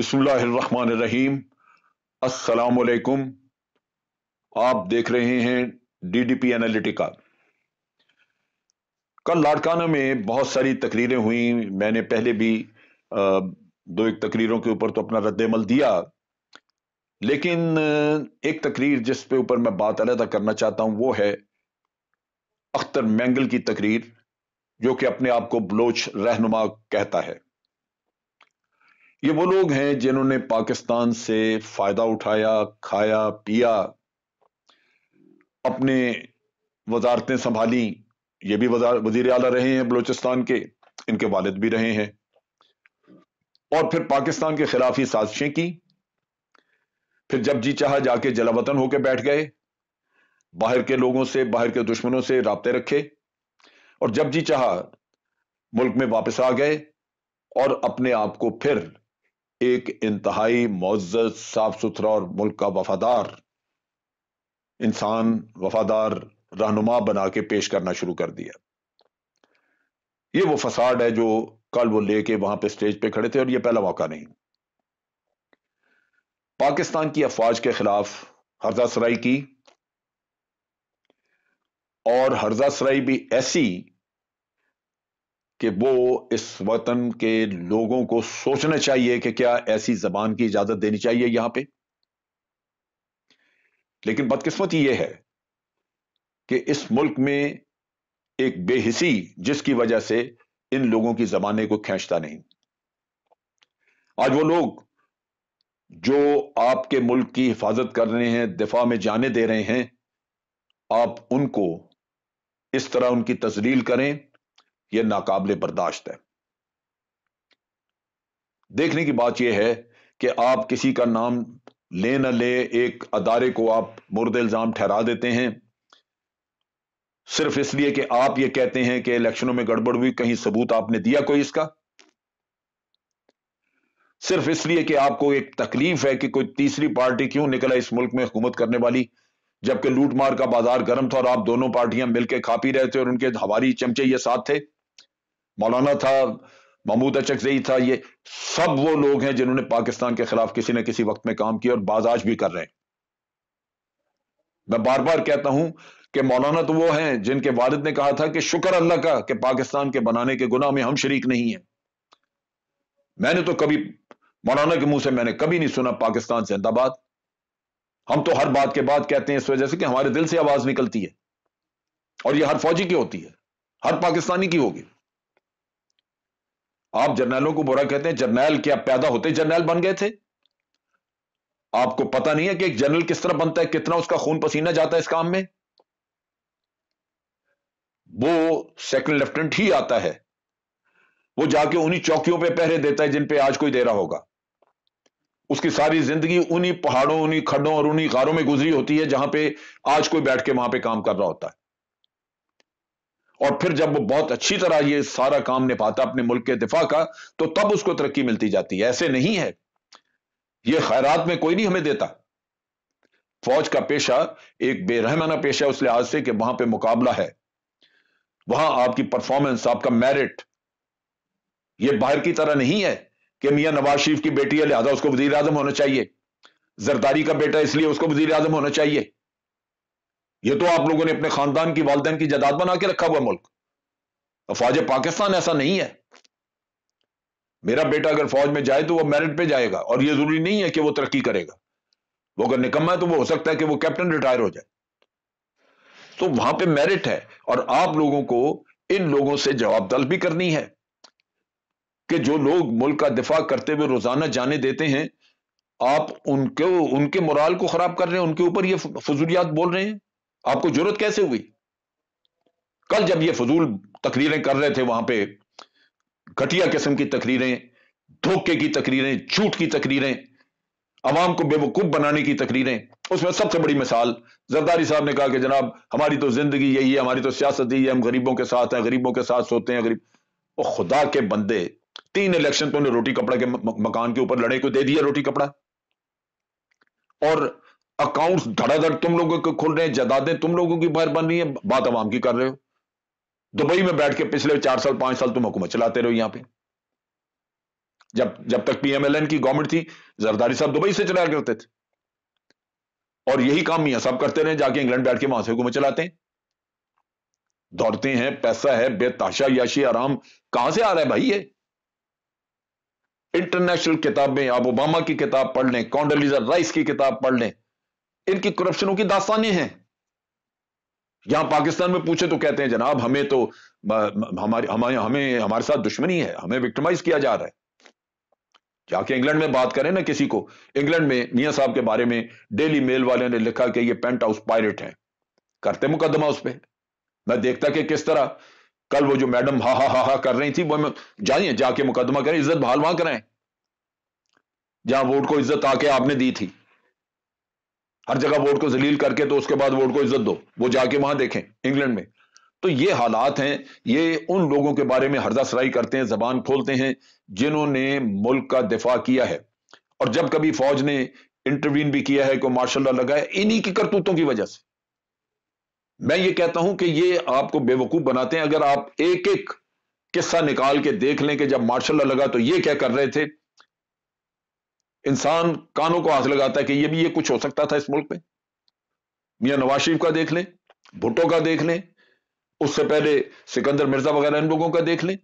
बिस्मिल्लाहिर्रहमानिर्रहीम। अस्सलाम वालेकुम। आप देख रहे हैं डीडीपी एनालिटिका। कल लाड़काना में बहुत सारी तकरीरें हुई। मैंने पहले भी दो एक तकरीरों के ऊपर तो अपना रद्द-ए-अमल दिया, लेकिन एक तकरीर जिस पे ऊपर मैं बात अलहदा करना चाहता हूं वो है अख्तर मैंगल की तकरीर, जो कि अपने आप को बलोच रहनुमा कहता है। ये वो लोग हैं जिन्होंने पाकिस्तान से फायदा उठाया, खाया, पिया, अपने वजारतें संभाली। ये भी वजीर आला रहे हैं बलूचिस्तान के, इनके वालिद भी रहे हैं, और फिर पाकिस्तान के खिलाफ ही साजिशें की। फिर जब जी चाहा जाके जलावतन होकर बैठ गए, बाहर के लोगों से, बाहर के दुश्मनों से राब्ते रखे, और जब जी चाहा मुल्क में वापस आ गए और अपने आप को फिर एक इंतहाई मुअज़्ज़ज़, साफ सुथरा और मुल्क का वफादार इंसान, वफादार रहनुमा बना के पेश करना शुरू कर दिया। ये वो फसाड है जो कल वो लेके वहां पे स्टेज पे खड़े थे, और ये पहला मौका नहीं। पाकिस्तान की अफवाज के खिलाफ हर्जा सराई की, और हर्जा सराई भी ऐसी कि वो इस वतन के लोगों को सोचना चाहिए कि क्या ऐसी जबान की इजाजत देनी चाहिए यहां पे। लेकिन बदकिस्मती यह है कि इस मुल्क में एक बेहिसी, जिसकी वजह से इन लोगों की जबाने को खींचता नहीं। आज वो लोग जो आपके मुल्क की हिफाजत कर रहे हैं, दिफा में जाने दे रहे हैं, आप उनको इस तरह उनकी तजलील करें, यह नाकाबिले बर्दाश्त है। देखने की बात यह है कि आप किसी का नाम ले न ले, एक अदारे को आप मुर्द इल्जाम ठहरा देते हैं सिर्फ इसलिए कि आप ये कहते हैं कि इलेक्शनों में गड़बड़ हुई। कहीं सबूत आपने दिया कोई इसका? सिर्फ इसलिए कि आपको एक तकलीफ है कि कोई तीसरी पार्टी क्यों निकला इस मुल्क में हुकूमत करने वाली, जबकि लूटमार का बाजार गर्म था और आप दोनों पार्टियां मिलकर खा पी रहे थे, और उनके हवारी चमचे ये साथ थे। मौलाना था, महमूद अचकजई था, ये सब वो लोग हैं जिन्होंने पाकिस्तान के खिलाफ किसी न किसी वक्त में काम किया, और बाजाज भी कर रहे हैं। मैं बार बार कहता हूं कि मौलाना तो वो हैं जिनके वालिद ने कहा था कि शुक्र अल्लाह का कि पाकिस्तान के बनाने के गुनाह में हम शरीक नहीं हैं। मैंने तो कभी मौलाना के मुंह से मैंने कभी नहीं सुना पाकिस्तान जिंदाबाद। हम तो हर बात के बाद कहते हैं इस वजह से कि हमारे दिल से आवाज निकलती है, और यह हर फौजी की होती है, हर पाकिस्तानी की होगी। आप जर्नैलों को बुरा कहते हैं, जर्नैल क्या पैदा होते जर्नैल बन गए थे? आपको पता नहीं है कि एक जनरल किस तरह बनता है, कितना उसका खून पसीना जाता है इस काम में? वो सेकंड लेफ्टिनेंट ही आता है, वो जाके उन्हीं चौकियों पे पहरे देता है जिन पे आज कोई दे रहा होगा। उसकी सारी जिंदगी उन्हीं पहाड़ों, उन्हीं खड्डों और उन्हीं गारों में गुजरी होती है जहां पे आज कोई बैठ के वहां पे काम कर रहा होता है। और फिर जब वो बहुत अच्छी तरह ये सारा काम निभाता अपने मुल्क के दिफा का, तो तब उसको तरक्की मिलती जाती है। ऐसे नहीं है, ये खैरात में कोई नहीं हमें देता। फौज का पेशा एक बेरहमाना पेशा है उस लिहाज से कि वहां पे मुकाबला है, वहां आपकी परफॉर्मेंस, आपका मेरिट, ये बाहर की तरह नहीं है कि मियां नवाज शरीफ की बेटी है लिहाजा उसको वजीर आजम होना चाहिए, जरदारी का बेटा इसलिए उसको वजीर आजम होना चाहिए। ये तो आप लोगों ने अपने खानदान की, वालिदैन की जायदाद बना के रखा हुआ मुल्क। फौज पाकिस्तान ऐसा नहीं है। मेरा बेटा अगर फौज में जाए तो वो मेरिट पे जाएगा, और ये जरूरी नहीं है कि वो तरक्की करेगा। वो अगर निकम्मा है तो वो हो सकता है कि वो कैप्टन रिटायर हो जाए। तो वहां पे मेरिट है, और आप लोगों को इन लोगों से जवाब तलब भी करनी है कि जो लोग मुल्क का दिफा करते हुए रोजाना जाने देते हैं, आप उनके उनके मोराल को खराब कर रहे हैं, उनके ऊपर ये फजूलियात बोल रहे हैं। आपको जरूरत कैसे हुई? कल जब ये फजूल तकरीरें कर रहे थे वहां पे, घटिया किस्म की तकरीरें, धोखे की तकरीरें, झूठ की तकरीरें, अवाम को बेवकूफ बनाने की तकरीरें, उसमें सबसे बड़ी मिसाल जरदारी साहब ने कहा कि जनाब हमारी तो जिंदगी यही है, हमारी तो सियासत यही है, हम गरीबों के साथ हैं, गरीबों के साथ सोते हैं, गरीब। और खुदा के बंदे, 3 इलेक्शन तो उन्हें रोटी कपड़ा के मकान के ऊपर लड़े को दे दिया रोटी कपड़ा, और अकाउंट्स धड़ाधड़ तुम लोगों के खुल रहे हैं, जायदादें तुम लोगों की बाहर बन रही है, बात अवाम की कर रहे हो। दुबई में बैठ के पिछले 4 साल 5 साल तुम हुकूमत चलाते रहो यहां पे। जब तक PMLN की गवर्नमेंट थी, जरदारी साहब दुबई से चलाया करते थे, और यही काम मियां साहब करते रहे, जाके इंग्लैंड बैठ के वहां से हुकूमत चलाते हैं, दौड़ते हैं, पैसा है, बेताशा याशी आराम कहां से आ रहा है भाई? ये इंटरनेशनल किताबें, आप ओबामा की किताब पढ़ लें, कॉन्डोलीजा राइस की किताब पढ़ लें, इनकी करप्शनों की दास्तानें हैं। यहां पाकिस्तान में पूछे तो कहते हैं जनाब हमें तो हमारे साथ दुश्मनी है, हमें विक्टिमाइज किया जा रहा है। जाके इंग्लैंड में बात करें ना किसी को, इंग्लैंड में मियां साहब के बारे में डेली मेल वाले ने लिखा कि ये पेंट हाउस पायरेट हैं, करते मुकदमा उस पर। मैं देखता कि किस तरह कल वो जो मैडम हा हा हा हा कर रही थी, वो जाइए जाके मुकदमा करें, इज्जत बहाल वहां कराएं जहां वोट को इज्जत आके आपने दी थी। हर जगह वोट को जलील करके तो उसके बाद वोट को इज्जत दो, वो जाके वहां देखें इंग्लैंड में। तो ये हालात हैं, ये उन लोगों के बारे में हरदा-सराई करते हैं, जबान खोलते हैं जिन्होंने मुल्क का दिफा किया है, और जब कभी फौज ने इंटरवीन भी किया है, को मार्शल लॉ लगाया, इन्हीं की करतूतों की वजह से। मैं ये कहता हूं कि ये आपको बेवकूफ बनाते हैं। अगर आप एक एक किस्सा निकाल के देख लें कि जब मार्शल लॉ लगा तो ये क्या कर रहे थे, इंसान कानों को हाथ लगाता है कि ये कुछ हो सकता था इस मुल्क में। मियां नवाज शरीफ का देख लें, भुट्टो का देख लें, उससे पहले सिकंदर मिर्जा वगैरह इन लोगों का देख लें।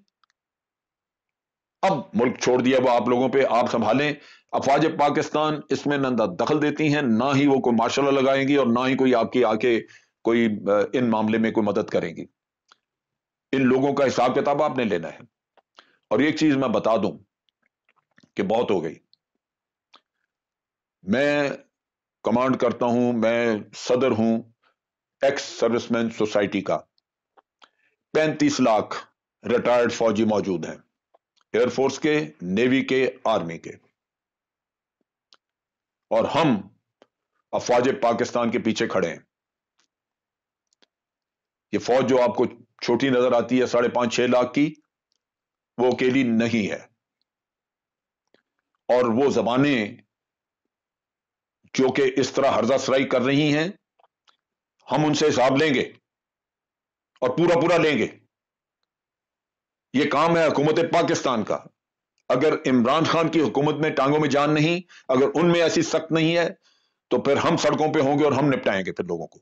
अब मुल्क छोड़ दिया वो आप लोगों पे, आप संभालें। अफवाज पाकिस्तान इसमें न दखल देती हैं, ना ही वो कोई मार्शल लॉ लगाएंगी, और ना ही कोई आपकी आके कोई इन मामले में कोई मदद करेंगी। इन लोगों का हिसाब किताब आपने लेना है। और एक चीज मैं बता दूं कि बहुत हो गई, मैं कमांड करता हूं, मैं सदर हूं एक्स सर्विसमैन सोसाइटी का। 35 लाख रिटायर्ड फौजी मौजूद हैं, एयरफोर्स के, नेवी के, आर्मी के, और हम अफवाज पाकिस्तान के पीछे खड़े हैं। ये फौज जो आपको छोटी नजर आती है 5.5-6 लाख की, वो अकेली नहीं है। और वो जबानें जो कि इस तरह हर्जा सराई कर रही हैं, हम उनसे हिसाब लेंगे और पूरा पूरा लेंगे। ये काम है हुकूमत पाकिस्तान का। अगर इमरान खान की हुकूमत में टांगों में जान नहीं, अगर उनमें ऐसी सख्त नहीं है, तो फिर हम सड़कों पे होंगे और हम निपटाएंगे फिर लोगों को।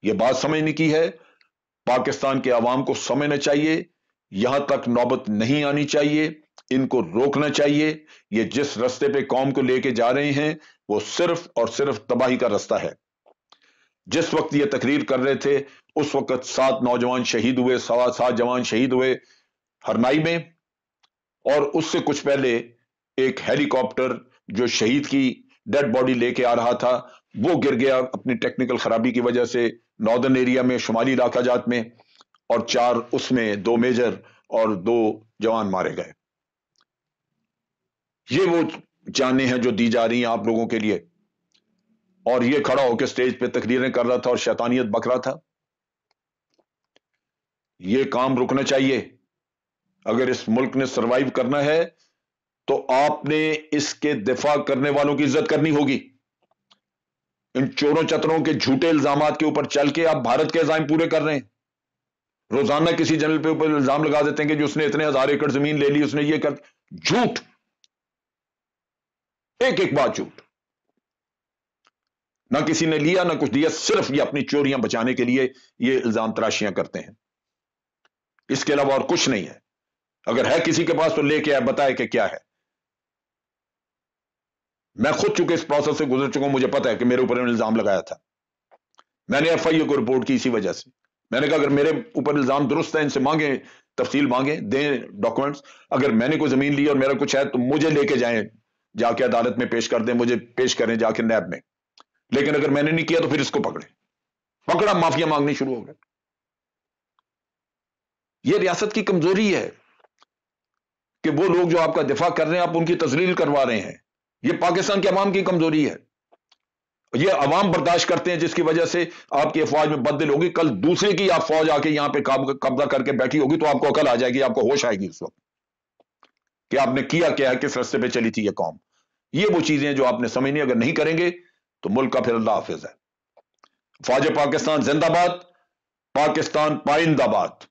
यह बात समझने की है, पाकिस्तान के अवाम को समझना चाहिए, यहां तक नौबत नहीं आनी चाहिए, इनको रोकना चाहिए। ये जिस रास्ते पे कौम को लेके जा रहे हैं वो सिर्फ और सिर्फ तबाही का रास्ता है। जिस वक्त ये तकरीर कर रहे थे उस वक्त 7 नौजवान शहीद हुए, 7 जवान शहीद हुए हरनाई में, और उससे कुछ पहले एक हेलीकॉप्टर जो शहीद की डेड बॉडी लेके आ रहा था वो गिर गया अपनी टेक्निकल खराबी की वजह से नॉर्दर्न एरिया में, शुमाली इलाका जात में, और 4 उसमें 2 मेजर और 2 जवान मारे गए। ये वो जानें हैं जो दी जा रही हैं आप लोगों के लिए। और ये खड़ा होकर स्टेज पे तकरीरें कर रहा था और शैतानियत बक रहा था। ये काम रुकना चाहिए। अगर इस मुल्क ने सरवाइव करना है तो आपने इसके दिफा करने वालों की इज्जत करनी होगी। इन चोरों चतरों के झूठे इल्जामात के ऊपर चल के आप भारत के इल्जाम पूरे कर रहे हैं। रोजाना किसी जनरल पे ऊपर इल्जाम लगा देते हैं कि जो उसने इतने 1000 एकड़ जमीन ले ली, उसने ये कर, झूठ, एक एक बात झूठ। ना किसी ने लिया ना कुछ दिया, सिर्फ ये अपनी चोरियां बचाने के लिए ये इल्जाम तराशियां करते हैं, इसके अलावा और कुछ नहीं है। अगर है किसी के पास तो लेके आए, बताए कि क्या है। मैं खुद चूंकि इस प्रोसेस से गुजर चुका हूं, मुझे पता है कि मेरे ऊपर इल्जाम लगाया था। मैंने एफआईए को रिपोर्ट की इसी वजह से। मैंने कहा अगर मेरे ऊपर इल्जाम दुरुस्त है, इनसे मांगे, तफसील मांगे, दें डॉक्यूमेंट्स। अगर मैंने कोई जमीन ली और मेरा कुछ है तो मुझे लेके जाएं, जाके अदालत में पेश कर दें, मुझे पेश करें जाके नैब में। लेकिन अगर मैंने नहीं किया तो फिर इसको पकड़े। पकड़ा, माफिया मांगनी शुरू हो गए। यह रियासत की कमजोरी है कि वो लोग जो आपका दिफा कर रहे हैं आप उनकी तजलील करवा रहे हैं। यह पाकिस्तान के अवाम की कमजोरी है। ये अवाम बर्दाश्त करते हैं जिसकी वजह से आपकी अफवाज में बददिल होगी। कल दूसरे की आप फौज आके यहां पे कब्जा करके बैठी होगी तो आपको अकल आ जाएगी, आपको होश आएगी उस वक्त कि आपने किया क्या है, किस रास्ते पे चली थी ये कौम। ये वो चीजें जो आपने समझनी, अगर नहीं करेंगे तो मुल्क का फिर अल्लाह हाफिज है। फौज पाकिस्तान जिंदाबाद, पाकिस्तान पाइंदाबाद।